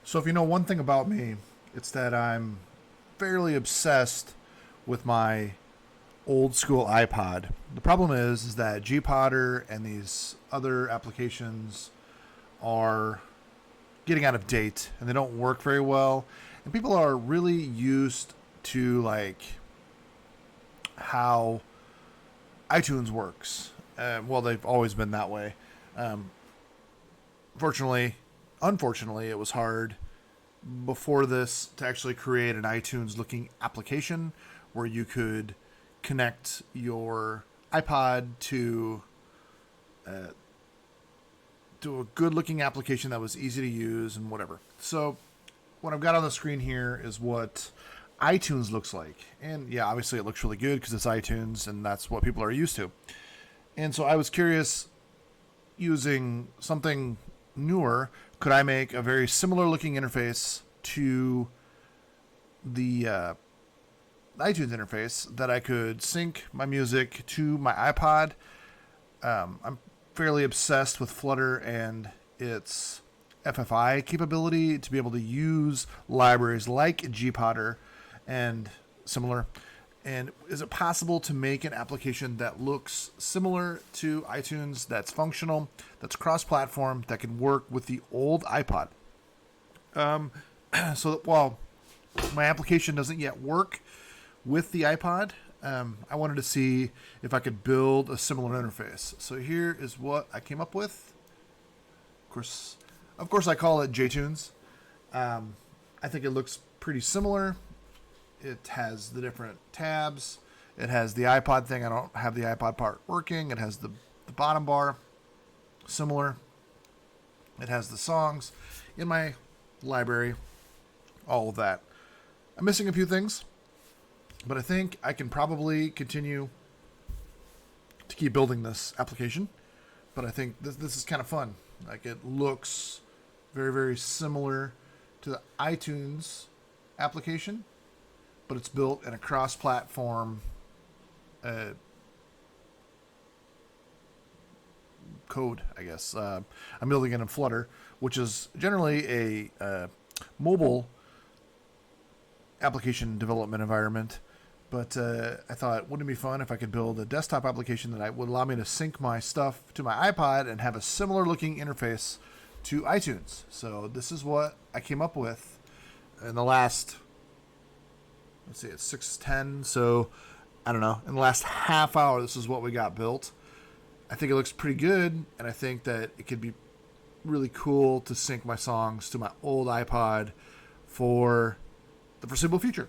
So if you know one thing about me, it's that I'm fairly obsessed with my old school iPod. The problem is that Gpodder and these other applications are getting out of date and they don't work very well. And people are really used to like how iTunes works. Well, they've always been that way. Um, fortunately, Unfortunately, it was hard before this to actually create an iTunes looking application where you could connect your iPod uh, to a good looking application that was easy to use and whatever. So what I've got on the screen here is what iTunes looks like. And yeah, obviously it looks really good because it's iTunes and that's what people are used to. And so I was curious, using something newer, could I make a very similar looking interface to the iTunes interface that I could sync my music to my iPod? I'm fairly obsessed with Flutter and its FFI capability to be able to use libraries like gPodder and similar. And is it possible to make an application that looks similar to iTunes, that's functional, that's cross-platform, that can work with the old iPod? So that while my application doesn't yet work with the iPod, I wanted to see if I could build a similar interface. So here is what I came up with. Of course, I call it jTunes. I think it looks pretty similar. It has the different tabs. It has the iPod thing. I don't have the iPod part working. It has the bottom bar. Similar. It has the songs in my library. All of that. I'm missing a few things, but I think I can probably continue to keep building this application. But I think this is kind of fun. Like, it looks very, very similar to the iTunes application, but it's built in a cross-platform code, I guess. I'm building it in Flutter, which is generally a mobile application development environment. But I thought, wouldn't it be fun if I could build a desktop application that would allow me to sync my stuff to my iPod and have a similar looking interface to iTunes? So this is what I came up with in the last, let's see, it's 6:10. So I don't know. In the last half hour, this is what we got built. I think it looks pretty good, and I think that it could be really cool to sync my songs to my old iPod for the foreseeable future.